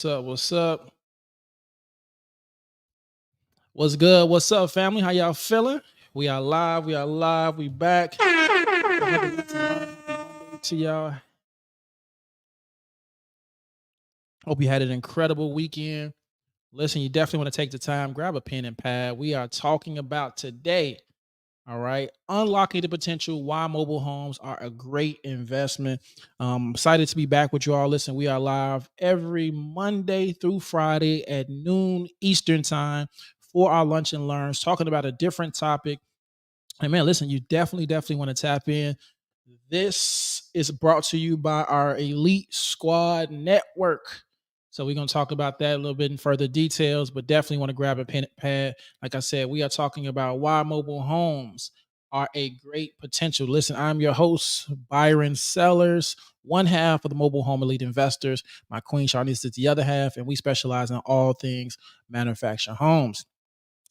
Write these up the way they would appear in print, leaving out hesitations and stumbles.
What's up? What's up? What's good? What's up, family? How y'all feeling? We are live. We are live. We back. Happy Monday to y'all. Hope you had an incredible weekend. Listen, you definitely want to take the time, grab a pen and pad. We are talking about today. All right, unlocking the potential. Why mobile homes are a great investment. Excited to be back with you all. Listen, we are live every Monday through Friday at noon Eastern time for our lunch and learns, talking about a different topic. And man, listen, you definitely want to tap in. This is brought to you by our Elite Squad Network. So we're going to talk about that a little bit in further details, but definitely want to grab a pen and pad. Like I said, we are talking about why mobile homes are a great potential. Listen, I'm your host, Byron Sellers, one half of the Mobile Home Elite Investors. My queen Charnice is the other half, and we specialize in all things manufactured homes.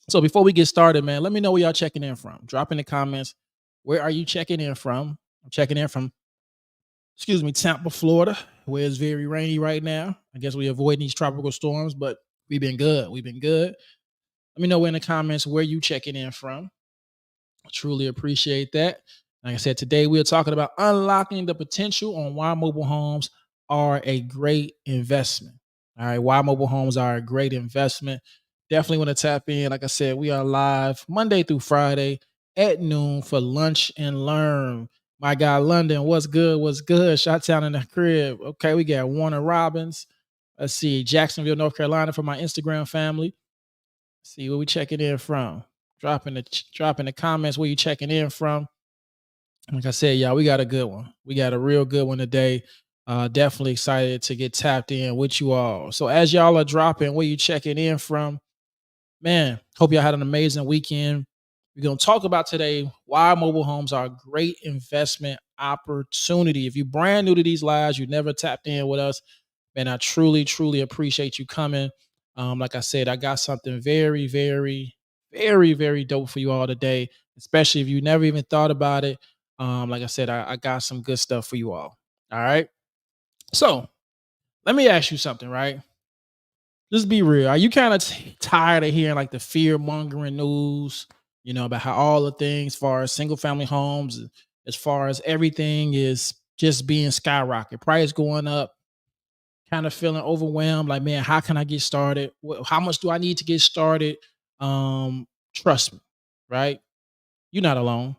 So before we get started, man, let me know where y'all checking in from. Drop in the comments. Where are you checking in from? I'm checking in from, Tampa, Florida, where it's very rainy right now. I guess we avoid these tropical storms, but we've been good. We've been good. Let me know in the comments where you checking in from. I truly appreciate that. Like I said, today we are talking about unlocking the potential on why mobile homes are a great investment. All right, why mobile homes are a great investment. Definitely want to tap in. Like I said, we are live Monday through Friday at noon for lunch and learn. My guy London, what's good? What's good? Shot town in the crib. Okay, we got Warner Robbins. Let's see, Jacksonville, North Carolina for my Instagram family. See where we checking in from. Drop in the comments where you checking in from. Like I said, y'all, we got a good one. We got a real good one today. Definitely excited to get tapped in with you all. So as y'all are dropping, where you checking in from, man, hope y'all had an amazing weekend. We're gonna talk about today why mobile homes are a great investment opportunity. If you're brand new to these lives, you never tapped in with us, man, I truly appreciate you coming. Like I said, I got something very dope for you all today, especially if you never even thought about it. Like I said, I got some good stuff for you all. All right. So let me ask you something, right? Just be real. Are you kind of tired of hearing like the fear mongering news, about how all the things, as far as single family homes, as far as everything is just being skyrocket, price going up, kind of feeling overwhelmed, like, man, how can I get started? How much do I need to get started? Trust me, right? You're not alone,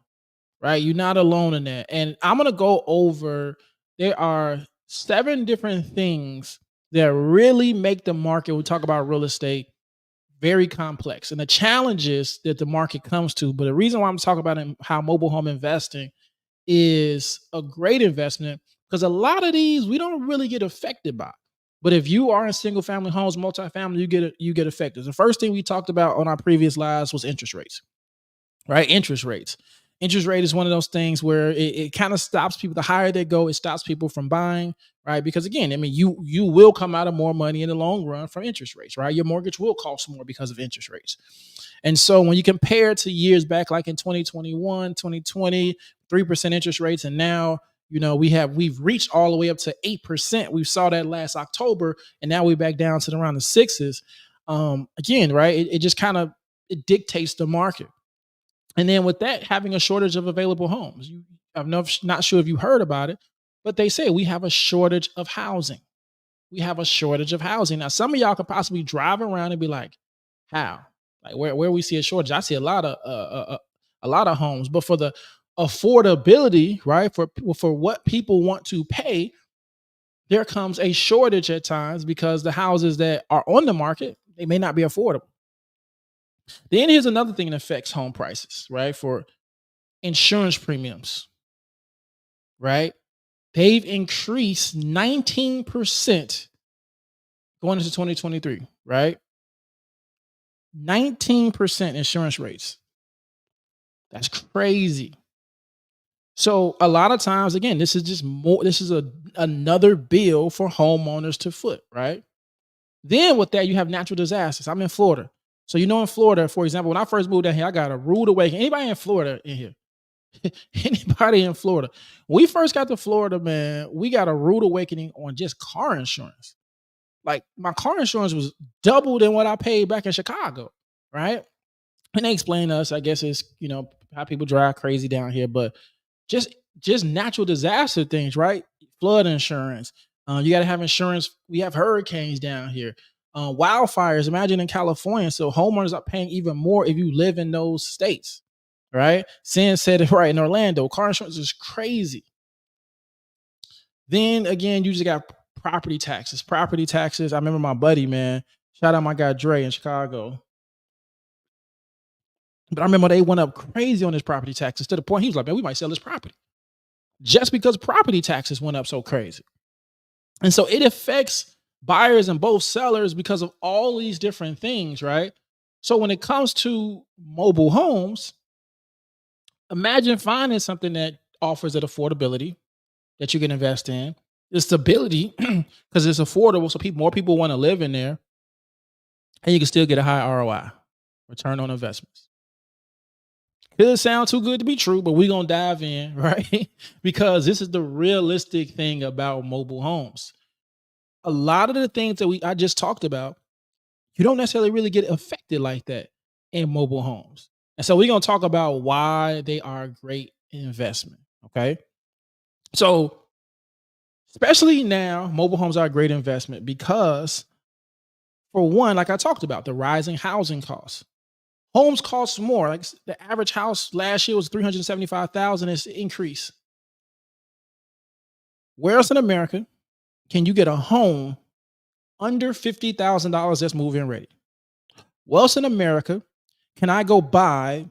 right? You're not alone in that. And I'm gonna go over. There are 7 different things that really make the market. We talk about real estate very complex, and the challenges that the market comes to. But the reason why I'm talking about how mobile home investing is a great investment, because a lot of these we don't really get affected by. But if you are in single family homes, multifamily, you get affected. The first thing we talked about on our previous lives was interest rates, right? Interest rates. Interest rate is one of those things where it kind of stops people. The higher they go, it stops people from buying, right? Because again, I mean, you will come out of more money in the long run from interest rates, right? Your mortgage will cost more because of interest rates. And so when you compare to years back, like in 2021, 2020, 3% interest rates, and now we've reached all the way up to 8%. We saw that last October, and now we're back down to around the sixes. Again, right? It just kind of it dictates the market. And then with that, having a shortage of available homes. I'm not sure if you heard about it, but they say we have a shortage of housing. We have a shortage of housing. Now, some of y'all could possibly drive around and be like, how? Like where we see a shortage? I see a lot of homes, but for the affordability, right? For what people want to pay, there comes a shortage at times because the houses that are on the market, they may not be affordable. Then here's another thing that affects home prices, right? For insurance premiums, right? They've increased 19% going into 2023, right? 19% insurance rates. That's crazy. So a lot of times, again, this is just more, this is another bill for homeowners to foot, right? Then with that, you have natural disasters. I'm in Florida. So in Florida, for example, when I first moved down here, I got a rude awakening. Anybody in Florida in here? Anybody in Florida? When we first got to Florida, man, we got a rude awakening on just car insurance. Like my car insurance was double than what I paid back in Chicago, right? And they explain to us, I guess it's how people drive crazy down here, but just just natural disaster things, right? Flood insurance. You got to have insurance. We have hurricanes down here, wildfires. Imagine in California, so homeowners are paying even more if you live in those states, right? Sin said it right in Orlando. Car insurance is crazy. Then again, you just got property taxes. Property taxes. I remember my buddy, man. Shout out my guy Dre in Chicago. But I remember they went up crazy on his property taxes to the point he was like, man, we might sell this property just because property taxes went up so crazy. And so it affects buyers and both sellers because of all these different things, right? So when it comes to mobile homes, imagine finding something that offers that affordability that you can invest in, the stability because it's affordable, so more people want to live in there, and you can still get a high ROI, return on investments. Could sound too good to be true, but we're gonna dive in, right? Because this is the realistic thing about mobile homes. A lot of the things that I just talked about, you don't necessarily really get affected like that in mobile homes. And so we're gonna talk about why they are a great investment. Okay. So especially now, mobile homes are a great investment because for one, like I talked about, the rising housing costs. Homes cost more. Like the average house last year was 375,000. It's an increase. Where else in America can you get a home under $50,000 that's move-in ready? Where else in America can I go buy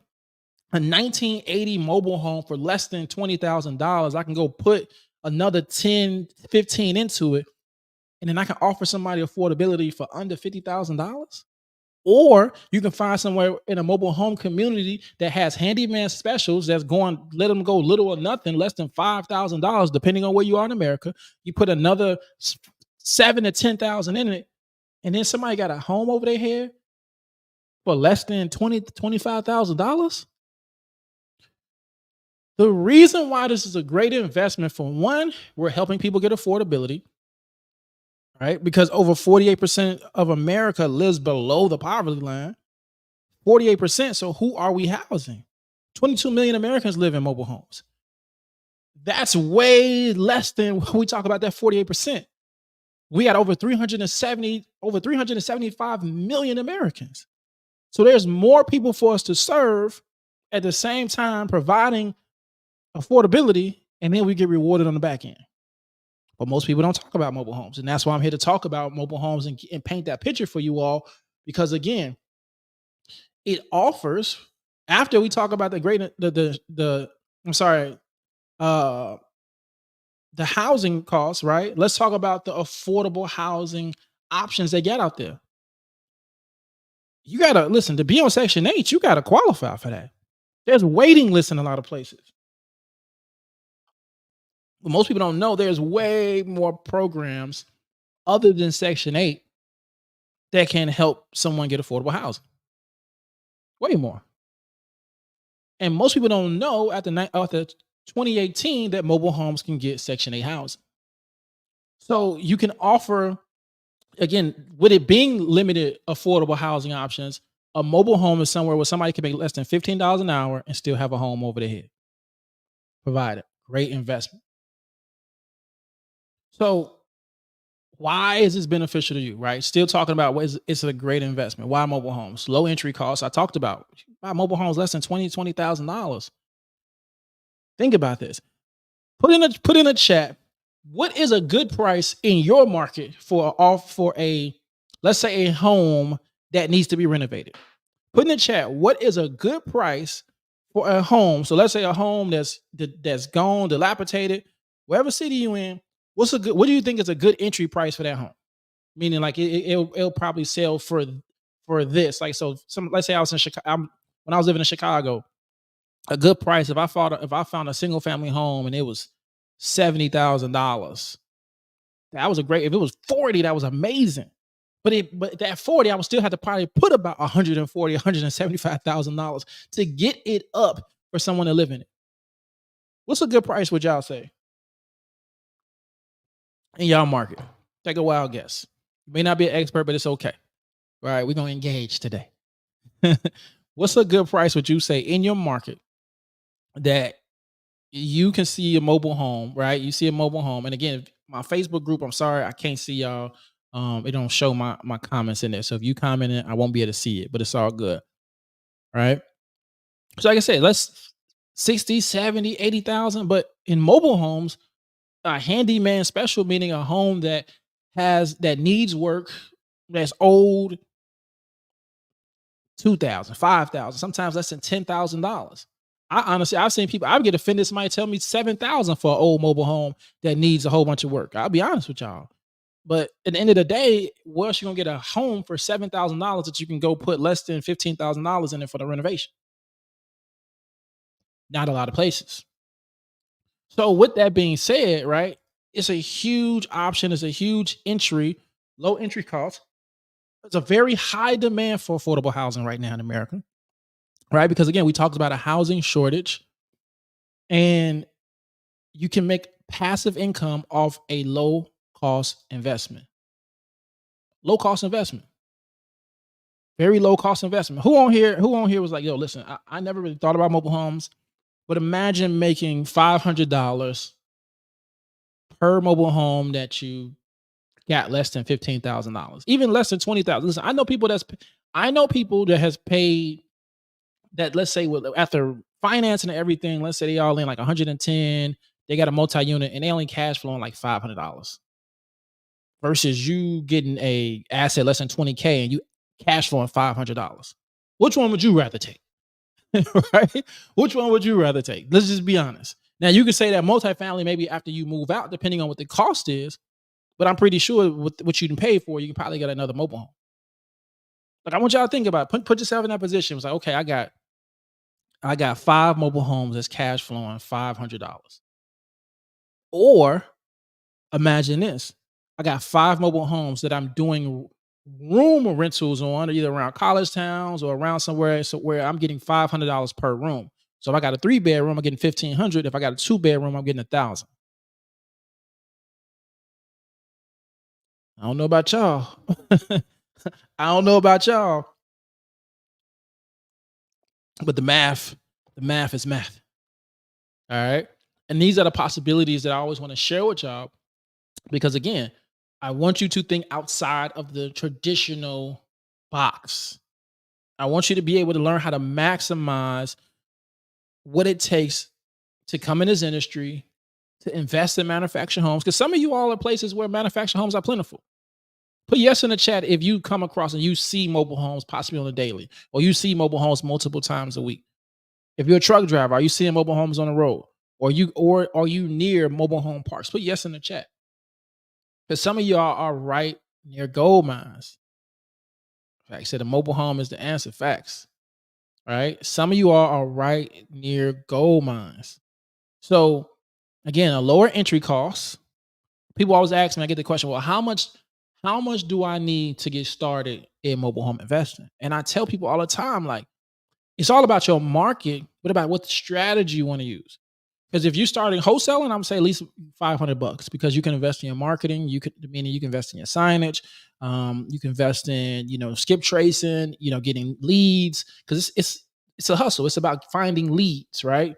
a 1980 mobile home for less than $20,000? I can go put another 10, 15 into it, and then I can offer somebody affordability for under $50,000. Or you can find somewhere in a mobile home community that has handyman specials that's going, let them go little or nothing, less than $5,000, depending on where you are in America. You put another 7 to 10,000 in it, and then somebody got a home over their head for less than 20 to $25,000. The reason why this is a great investment, for one, we're helping people get affordability, right? Because over 48% of America lives below the poverty line. 48%. So who are we housing? 22 million Americans live in mobile homes. That's way less than when we talk about that 48%. We got over 375 million Americans. So there's more people for us to serve at the same time providing affordability, and then we get rewarded on the back end. But most people don't talk about mobile homes. And that's why I'm here to talk about mobile homes and paint that picture for you all. Because again, it offers, after we talk about the great the I'm sorry, uh the housing costs, right? Let's talk about the affordable housing options they get out there. You gotta listen, to be on Section 8, you gotta qualify for that. There's waiting lists in a lot of places. But most people don't know there's way more programs other than Section 8 that can help someone get affordable housing. Way more. And most people don't know after 2018 that mobile homes can get Section 8 housing. So you can offer, again, with it being limited affordable housing options, a mobile home is somewhere where somebody can make less than $15 an hour and still have a home over their head. Provided. Great investment. So why is this beneficial to you, right? Still talking about it's a great investment. Why mobile homes? Low entry costs. I talked about buy mobile homes less than $20,000. Think about this. Put in a chat. What is a good price in your market for a, let's say, a home that needs to be renovated? Put in the chat, what is a good price for a home? So let's say a home that's gone, dilapidated, wherever city you in. What do you think is a good entry price for that home? Meaning, like it'll probably sell for this. Like, so let's say I was in Chicago. When I was living in Chicago, a good price, if I found a single family home and it was $70,000, that was a great. If it was 40, that was amazing. But that 40, I would still have to probably put about 140, $175,000 to get it up for someone to live in it. What's a good price, would y'all say, in y'all market? Take a wild guess. You may not be an expert, but it's okay. All right, we're gonna engage today. What's a good price would you say in your market that you can see a mobile home, right? You see a mobile home, and again, my Facebook group. I'm sorry, I can't see y'all. It don't show my comments in there. So if you comment it, I won't be able to see it, but it's all good. Right. So like I said, let's 60, 70, 80,000. But in mobile homes, a handyman special, meaning a home that needs work, that's old, 2,000, 5,000, sometimes less than $10,000. I honestly, I've seen people, I would get offended. Somebody tell me 7,000 for an old mobile home that needs a whole bunch of work. I'll be honest with y'all. But at the end of the day, where else you gonna get a home for $7,000 that you can go put less than $15,000 in it for the renovation? Not a lot of places. So with that being said, right, it's a huge option. It's a huge low entry cost. It's a very high demand for affordable housing right now in America, right? Because again, we talked about a housing shortage, and you can make passive income off a low cost investment. Low cost investment, very low cost investment. Who on here was like, yo, listen, I never really thought about mobile homes, but imagine making $500 per mobile home that you got less than $15,000, even less than 20,000. Listen, I know people that has paid that. Let's say after financing and everything, let's say they all in like 110. They got a multi-unit and they only cash flowing like $500 versus you getting a asset less than 20K and you cash flowing $500. Which one would you rather take? Right? Which one would you rather take? Let's just be honest. Now you can say that multifamily maybe after you move out, depending on what the cost is, but I'm pretty sure with what you can pay for, you can probably get another mobile home. Like I want y'all to think about it. Put yourself in that position. It's like, okay, I got 5 mobile homes that's cash flowing $500. Or imagine this. I got 5 mobile homes that I'm doing room rentals on, either around college towns or around somewhere, so where I'm getting $500 per room. So if I got a 3 bedroom, I'm getting 1,500. If I got a 2 bedroom, I'm getting 1,000. I don't know about y'all. I don't know about y'all, but the math is math. All right. And these are the possibilities that I always want to share with y'all because, again, I want you to think outside of the traditional box. I want you to be able to learn how to maximize what it takes to come in this industry, to invest in manufactured homes. Because some of you all are places where manufactured homes are plentiful. Put yes in the chat if you come across and you see mobile homes possibly on a daily, or you see mobile homes multiple times a week. If you're a truck driver, are you seeing mobile homes on the road? Or are you near mobile home parks? Put yes in the chat. Because some of y'all are right near gold mines. Like I said, a mobile home is the answer. Facts. Right? Some of you all are right near gold mines. So again, a lower entry cost. People always ask me, I get the question, well, how much do I need to get started in mobile home investing? And I tell people all the time, like, it's all about your market, but about what strategy you want to use. Because if you're starting wholesaling, I'm gonna say at least $500 because you can invest in your marketing. You could, meaning you can invest in your signage. You can invest in, skip tracing, getting leads, because it's a hustle. It's about finding leads, right?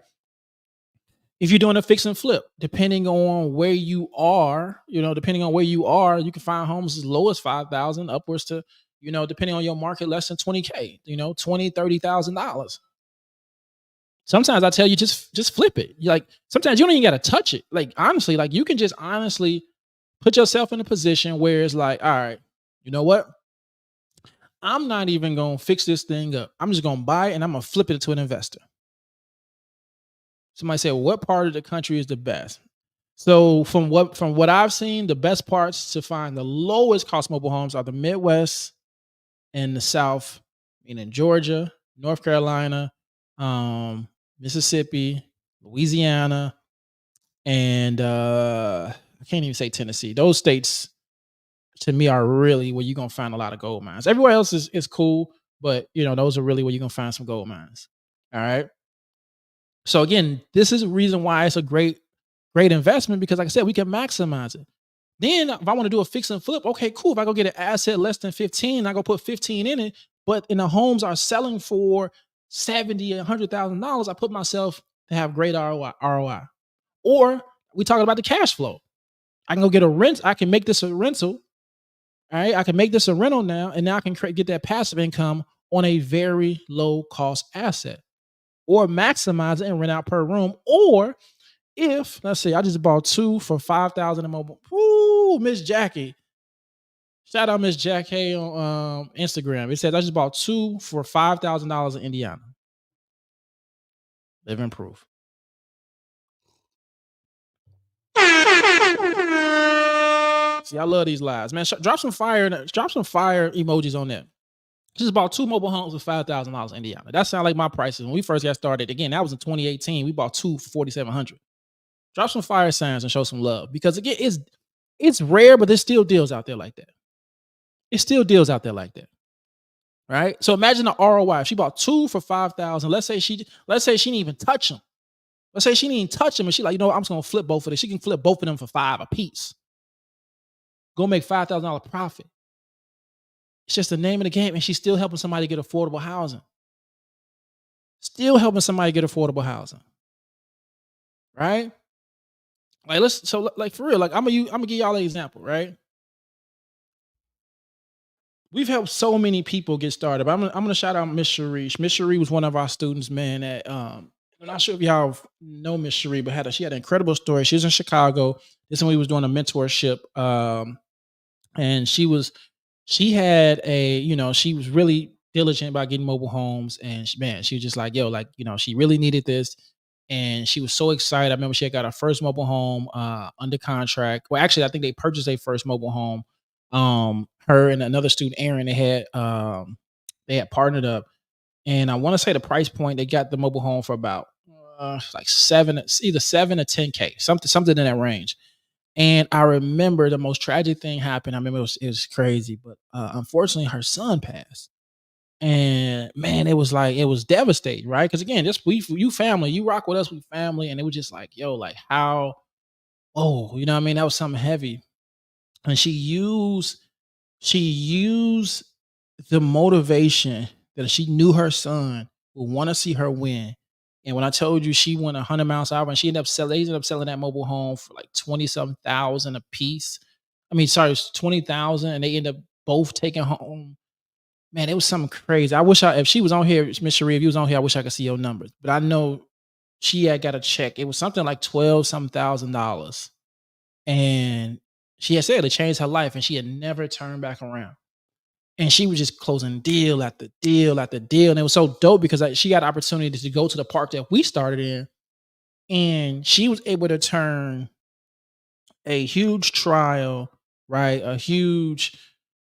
If you're doing a fix and flip, depending on where you are, you can find homes as low as 5,000 upwards to, depending on your market, less than 20K, 20, $30,000. Sometimes I tell you just flip it. You like sometimes you don't even got to touch it. Like honestly, like you can just honestly put yourself in a position where it's like, all right, you know what? I'm not even gonna fix this thing up. I'm just gonna buy it and I'm gonna flip it to an investor. Somebody said, what part of the country is the best? So from what I've seen, the best parts to find the lowest cost mobile homes are the Midwest and the South, meaning Georgia, North Carolina, Mississippi, Louisiana, and I can't even say Tennessee. Those states to me are really where you're gonna find a lot of gold mines. Everywhere else is cool, but those are really where you're gonna find some gold mines. All right. So again, this is a reason why it's a great investment because, like I said, we can maximize it. Then if I want to do a fix and flip, okay, cool. If I go get an asset less than 15, I go put 15 in it, but in the homes are selling for 70, $100,000, I put myself to have great ROI. Or we talking about the cash flow. I can go get a rent. I can make this a rental. All right. I can make this a rental now, and now I can get that passive income on a very low cost asset, or maximize it and rent out per room. Or if let's say I just bought two for 5,000 in mobile. Ooh, Miss Jackie. Shout out Miss Jackie on Instagram. It says I just bought two for $5,000 in Indiana. Living proof. See, I love these lives, man. Drop some fire, drop some fire emojis on that. Just bought two mobile homes for $5,000 in Indiana. That sounds like my prices when we first got started. Again, that was in 2018. We bought two for 4,700. Drop some fire signs and show some love, because again, it's rare, but there's still deals out there like that. It's still deals out there like that, right? So imagine the ROI. If she bought two for 5,000, let's say she didn't even touch them. Let's say she didn't even touch them, and she like, I'm just gonna flip both of them. She can flip both of them for five a piece. Go make $5,000 profit. It's just the name of the game, and she's still helping somebody get affordable housing. Still helping somebody get affordable housing, right? Like like for real, like I'm gonna give y'all an example, right? We've helped so many people get started. But I'm gonna shout out Miss Cherie. Miss Cherie was one of our students, man. That I'm not sure if y'all know Miss Cherie, but she had an incredible story. She was in Chicago. This is when we was doing a mentorship. And she had she was really diligent about getting mobile homes, and she was just like, yo, like, she really needed this, and she was so excited. I remember she had got her first mobile home under contract. Well, actually, I think they purchased their first mobile home. Her and another student, Aaron, they had partnered up, and I want to say the price point, they got the mobile home for about like either 7 or 10K, something in that range. And I remember the most tragic thing happened. I remember it was crazy, but unfortunately, her son passed. And man, it was devastating, right? Because again, this you family, you rock with us, we family, and it was just like, yo, like how, oh, you know what I mean? That was something heavy. And she used the motivation that she knew her son would want to see her win. And when I told you she went 100 miles an hour, and they ended up selling that mobile home for like 20 some thousand a piece. I mean, sorry, it's 20,000, and they ended up both taking home. Man, it was something crazy. If she was on here, Miss Cherie, if you was on here, I wish I could see your numbers. But I know she had got a check. It was something like 12 some $1,000. And she had said it changed her life, and she had never turned back around. And she was just closing deal after deal after deal. And it was so dope because she got opportunity to go to the park that we started in. And she was able to turn a huge trial, right? A huge,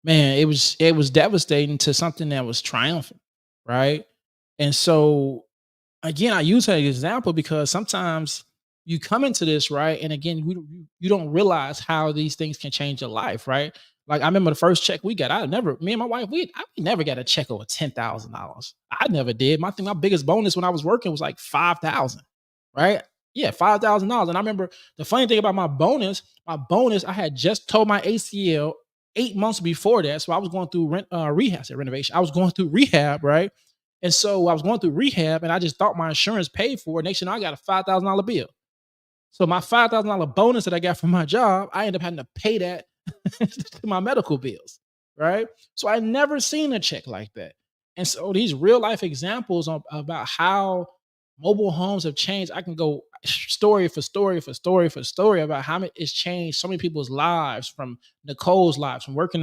man, it was devastating to something that was triumphant, right? And so again, I use her as an example because sometimes you come into this, right? And again, you don't realize how these things can change your life, right? Like I remember the first check we got. Me and my wife, we never got a check over $10,000. I never did. My biggest bonus when I was working was like 5,000, right? Yeah, $5,000. And I remember the funny thing about my bonus, I had just told my ACL 8 months before that. So I was going through rehab, I said renovation. I was going through rehab, right? And so I was going through rehab, and I just thought my insurance paid for it. Next thing you know, I got a $5,000 bill. So my $5,000 bonus that I got from my job, I ended up having to pay that to my medical bills, right? So I never seen a check like that. And so these real life examples about how mobile homes have changed. I can go story for story for story for story about how it's changed so many people's lives, from Nicole's lives, from working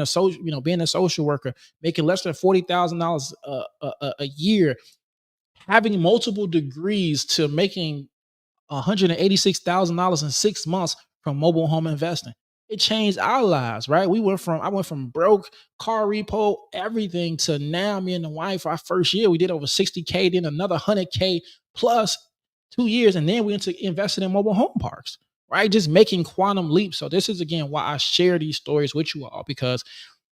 being a social worker, making less than $40,000 a year, having multiple degrees, to making $186,000 in 6 months from mobile home investing. It changed our lives, right? I went from broke, car repo, everything, to now me and the wife, our first year, we did over 60K, then another 100K plus 2 years. And then we invested in mobile home parks, right? Just making quantum leaps. So this is again why I share these stories with you all, because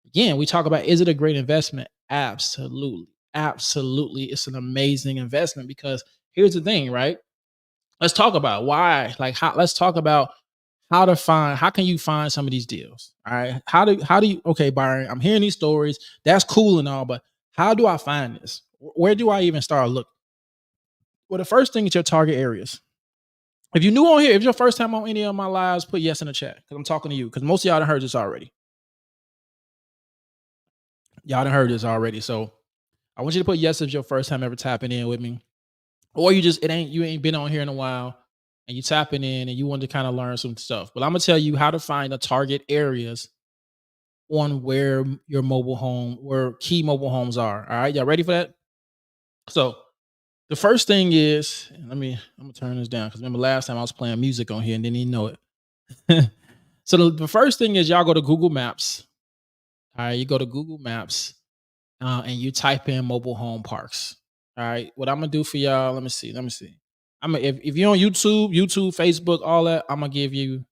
again, we talk about, is it a great investment? Absolutely. Absolutely. It's an amazing investment, because here's the thing, right? Let's talk about why, like how, let's talk about how can you find some of these deals? All right. How do you okay, Byron, I'm hearing these stories. That's cool and all, but how do I find this? Where do I even start looking? Well, the first thing is your target areas. If you're new on here, if it's your first time on any of my lives, put yes in the chat because I'm talking to you. Because most of y'all done heard this already. Y'all done heard this already. So I want you to put yes if it's your first time ever tapping in with me. Or you ain't been on here in a while and you tapping in and you want to kind of learn some stuff. But I'm gonna tell you how to find the target areas on where key mobile homes are. All right, y'all ready for that? So the first thing is, I'm gonna turn this down because remember last time I was playing music on here and didn't even know it. So the first thing is y'all go to Google Maps. All right, you go to Google Maps and you type in mobile home parks. All right, what I'm gonna do for y'all, let me see. If you're on YouTube, Facebook, all that, I'm gonna give you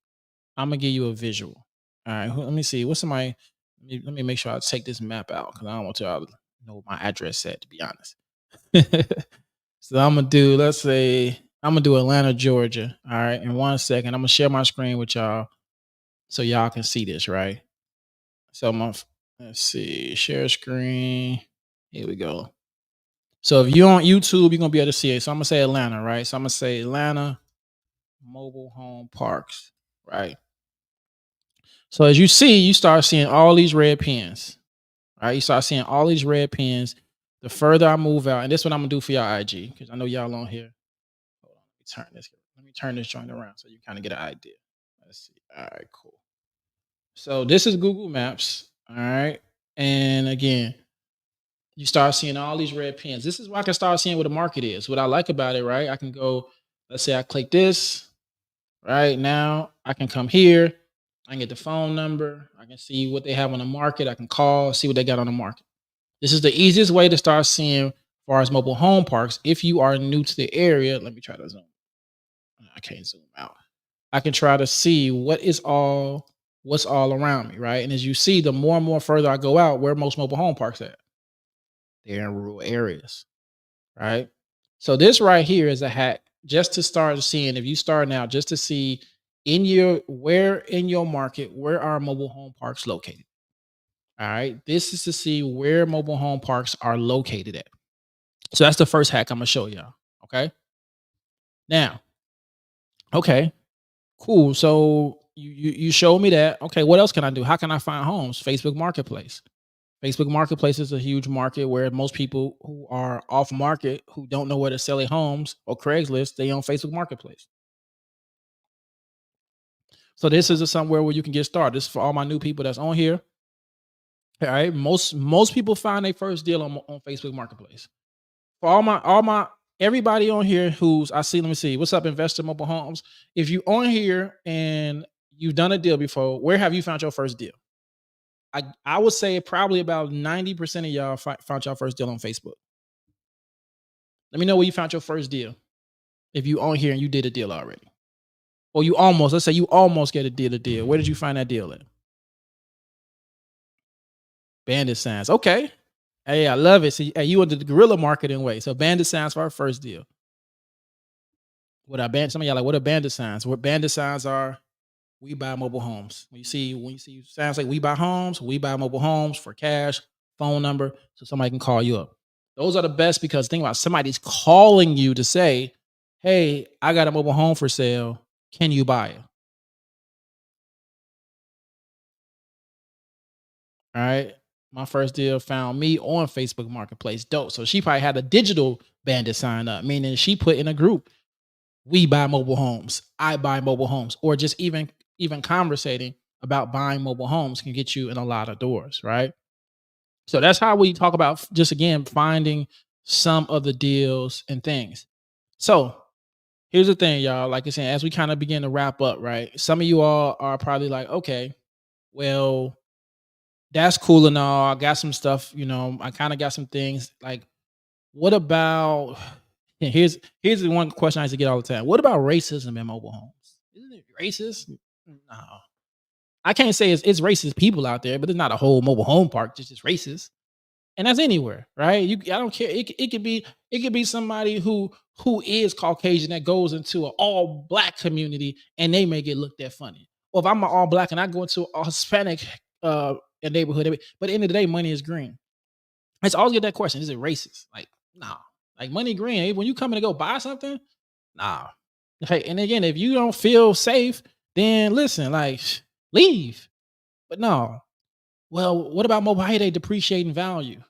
a visual. All right, let me see. What's my let me make sure I take this map out because I don't want y'all to know what my address at, to be honest. So I'm gonna do, let's say, I'm gonna do Atlanta, Georgia. All right, in 1 second, I'm gonna share my screen with y'all so y'all can see this, right? So let's see, share screen. Here we go. So if you're on YouTube, you're gonna be able to see it. So I'm gonna say Atlanta, right? So I'm gonna say Atlanta mobile home parks, right? So as you see, you start seeing all these red pins, right? You start seeing all these red pins. The further I move out, and this is what I'm gonna do for y'all IG, because I know y'all on here. Hold on, let me turn this joint around so you kind of get an idea. Let's see. All right, cool. So this is Google Maps. All right. And again, you start seeing all these red pins. This is where I can start seeing what the market is. What I like about it, right? I can go, let's say I click this, right? Now I can come here. I can get the phone number. I can see what they have on the market. I can call, see what they got on the market. This is the easiest way to start seeing as far as mobile home parks. If you are new to the area, let me try to zoom. I can't zoom out. I can try to see what's all around me, right? And as you see, the more and more further I go out, where most mobile home parks at? They're in rural areas, right? So this right here is a hack just to start seeing. If you start now, just to see where in your market, where are mobile home parks located? All right. This is to see where mobile home parks are located at. So that's the first hack I'm gonna show y'all. Okay. Now, okay, cool. So you showed me that. Okay, what else can I do? How can I find homes? Facebook Marketplace. Facebook Marketplace is a huge market where most people who are off market, who don't know where to sell their homes, or Craigslist, they on Facebook Marketplace. So this is somewhere where you can get started. This is for all my new people that's on here. All right. Most people find their first deal on Facebook Marketplace. For all my everybody on here who's I see, let me see. What's up, Investor Mobile Homes? If you on here and you've done a deal before, where have you found your first deal? I would say probably about 90% of y'all found your first deal on Facebook. Let me know where you found your first deal. If you on here and you did a deal already. Or let's say you almost get a deal. Where did you find that deal at? Bandit signs. Okay. Hey, I love it. See, hey, you went the guerrilla marketing way. So bandit signs for our first deal. Some of y'all like, what are bandit signs? What bandit signs are, we buy mobile homes. When you see signs like we buy homes, we buy mobile homes for cash, phone number, so somebody can call you up. Those are the best because think about somebody's calling you to say, hey, I got a mobile home for sale. Can you buy it? All right. My first deal found me on Facebook Marketplace. Dope. So she probably had a digital bandit sign up, meaning she put in a group, we buy mobile homes, I buy mobile homes, or just even conversating about buying mobile homes can get you in a lot of doors, right? So that's how we talk about just again finding some of the deals and things. So here's the thing, y'all. Like I said, as we kind of begin to wrap up, right? Some of you all are probably like, okay, well, that's cool and all. I got some stuff, I kind of got some things. Like, what about here's the one question I used to get all the time. What about racism in mobile homes? Isn't it racist? No. I can't say it's racist people out there, but it's not a whole mobile home park, just racist. And that's anywhere, right? I don't care. It could be somebody who is Caucasian that goes into an all black community and they may get looked at funny. Or if I'm an all black and I go into a Hispanic a neighborhood, but at the end of the day, money is green. It's always get that question: is it racist? Like, nah. Like money green. When you come in to go buy something, nah. Hey, and again, if you don't feel safe, then listen, like leave. But no. Well, what about mobile? How they depreciate in value?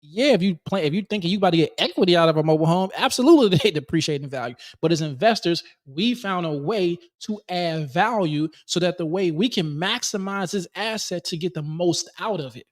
Yeah, if you thinking you about to get equity out of a mobile home, absolutely they depreciate in value. But as investors, we found a way to add value so that the way we can maximize this asset to get the most out of it.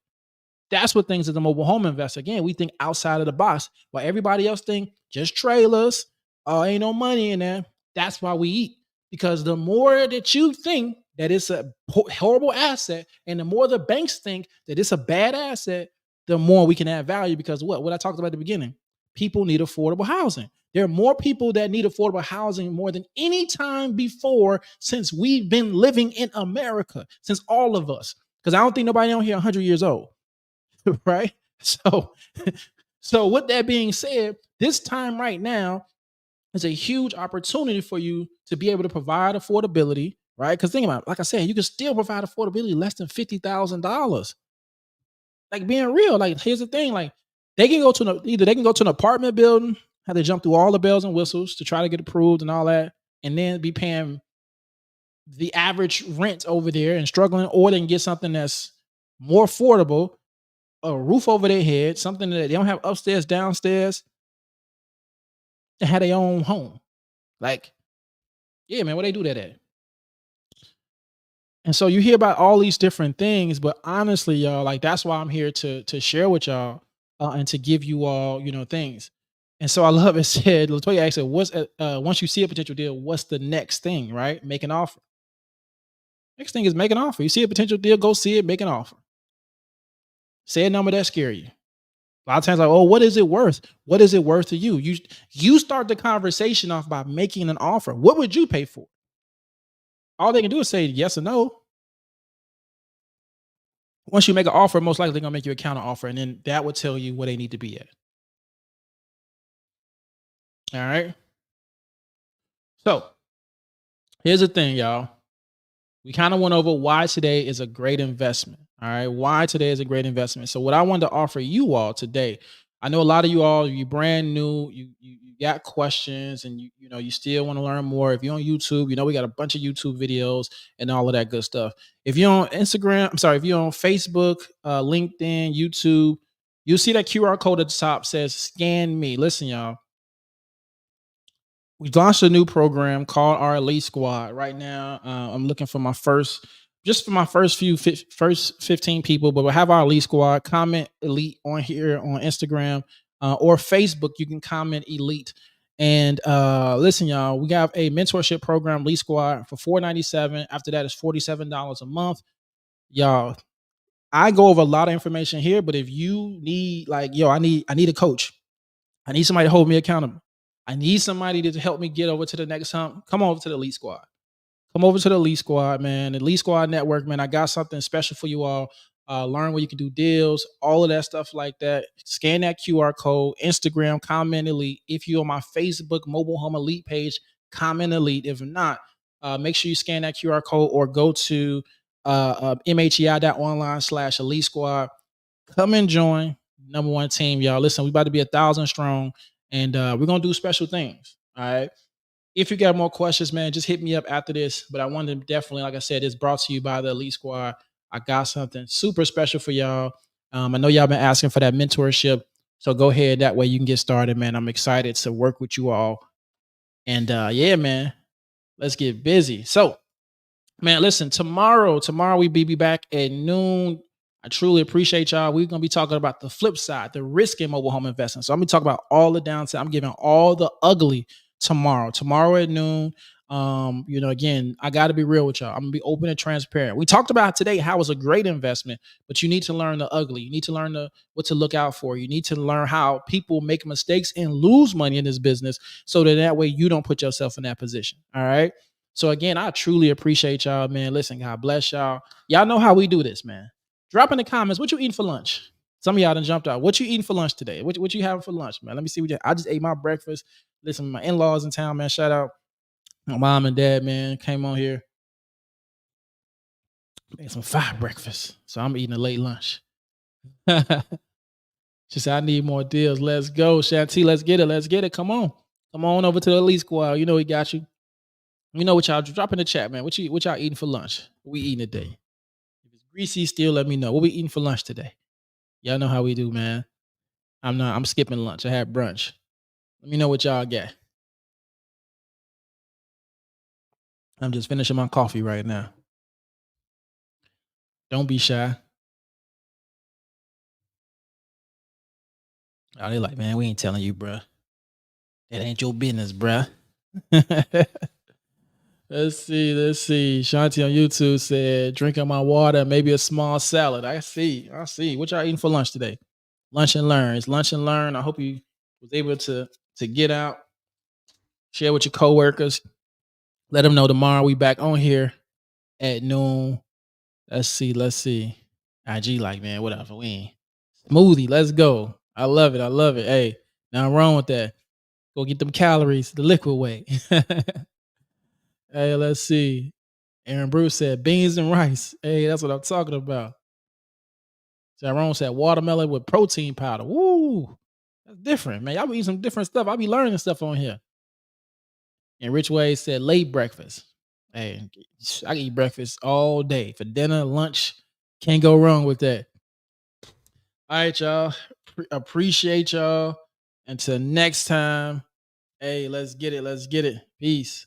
That's what things as a mobile home investor. Again, we think outside of the box. While everybody else think just trailers, ain't no money in there. That's why we eat. Because the more that you think that it's a horrible asset, and the more the banks think that it's a bad asset, the more we can add value. Because what I talked about at the beginning, people need affordable housing. There are more people that need affordable housing more than any time before since we've been living in America, since all of us. Because I don't think nobody on here 100 years old. Right? So, so with that being said, this time right now is a huge opportunity for you to be able to provide affordability, right? Because think about it, like I said, you can still provide affordability less than $50,000. Like being real, like here's the thing, like they can go to either they can go to an apartment building, have to jump through all the bells and whistles to try to get approved and all that, and then be paying the average rent over there and struggling, or they can get something that's more affordable, a roof over their head, something that they don't have upstairs, downstairs, and have their own home. Like, yeah, man, where they do that at? And so you hear about all these different things, but honestly, y'all, like that's why I'm here to share with y'all and to give you all, things. And so I love it said, Latoya asked, "What's once you see a potential deal, what's the next thing?" Right? Make an offer. Next thing is make an offer. You see a potential deal, go see it, make an offer. Say a number that scare you. A lot of times, like, oh, what is it worth? What is it worth to you? You start the conversation off by making an offer. What would you pay for? All they can do is say yes or no. Once you make an offer, most likely they're gonna make you a counter offer, and then that would tell you where they need to be at. All right. So here's the thing, y'all. We kind of went over why today is a great investment. All right. Why today is a great investment. So, what I wanted to offer you all today, I know a lot of you all, you brand new, you got questions and you still want to learn more. If you're on YouTube, we got a bunch of YouTube videos and all of that good stuff. If you're on Instagram, I'm sorry, if you're on Facebook, LinkedIn, YouTube, you'll see that QR code at the top says scan me. Listen, y'all, we launched a new program called our Elite Squad. Right now, I'm looking for just for my first 15 people, but we'll have our Elite Squad. Comment Elite on here on Instagram or Facebook. You can comment Elite. And listen, y'all, we got a mentorship program, Elite Squad, for $497. After that, it's $47 a month. Y'all, I go over a lot of information here, but if you need, like, I need a coach. I need somebody to hold me accountable. I need somebody to help me get over to the next hump. Come over to the Elite Squad. Come over to the Elite Squad, man. The Elite Squad Network, man. I got something special for you all. Learn where you can do deals, all of that stuff like that. Scan that QR code, Instagram, comment Elite. If you're on my Facebook Mobile Home Elite page, comment Elite. If not, make sure you scan that QR code or go to mhei.online/Elite Squad. Come and join number one team, y'all. Listen, we about to be 1,000 strong, and we're gonna do special things. All right. If you got more questions, man, just hit me up after this. But I wanted to definitely, like I said, it's brought to you by the Elite Squad. I got something super special for y'all. I know y'all been asking for that mentorship. So go ahead. That way you can get started, man. I'm excited to work with you all. And yeah, man, let's get busy. So man, listen, tomorrow we be back at noon. I truly appreciate y'all. We're gonna be talking about the flip side, the risk in mobile home investing. So I'm gonna talk about all the downside. I'm giving all the ugly tomorrow. Tomorrow at noon. Again, I gotta be real with y'all. I'm gonna be open and transparent. We talked about today how it's a great investment, but you need to learn the ugly. You need to learn what to look out for. You need to learn how people make mistakes and lose money in this business so that way you don't put yourself in that position. All right. So again, I truly appreciate y'all, man. Listen, God bless y'all. Y'all know how we do this, man. Drop in the comments what you eating for lunch. Some of y'all done jumped out. What you eating for lunch today? What you having for lunch, man? Let me see what I just ate my breakfast. Listen, my in-laws in town, man. Shout out my mom and dad, man. Came on here, made some fire breakfast. So I'm eating a late lunch. She said, I need more deals. Let's go. Shanti, let's get it. Let's get it. Come on. Come on over to the Elite Squad. You know we got you. You know what y'all drop in the chat, man. What y'all eating for lunch? What we eating today? If it's greasy still, let me know. What we eating for lunch today? Y'all know how we do, man. I'm skipping lunch. I had brunch. Let me know what y'all got. I'm just finishing my coffee right now. Don't be shy. Oh, they like, man, we ain't telling you, bruh. That ain't your business, bruh. Let's see. Let's see. Shanti on YouTube said, drinking my water, maybe a small salad. I see. I see. What y'all eating for lunch today? Lunch and learn. It's lunch and learn. I hope you was able to get out, share with your coworkers. Let them know tomorrow we back on here at noon. Let's see. Let's see. IG like, man, whatever. We ain't smoothie. Let's go. I love it. I love it. Hey, nothing wrong with that. Go get them calories the liquid way. Hey, let's see. Aaron Bruce said beans and rice. Hey, that's what I'm talking about. Tyrone said watermelon with protein powder. Woo. That's different, man. Y'all be eating some different stuff. I'll be learning stuff on here. And Rich Way said late breakfast. Hey, I can eat breakfast all day for dinner, lunch. Can't go wrong with that. All right, y'all. Appreciate y'all. Until next time. Hey, let's get it. Let's get it. Peace.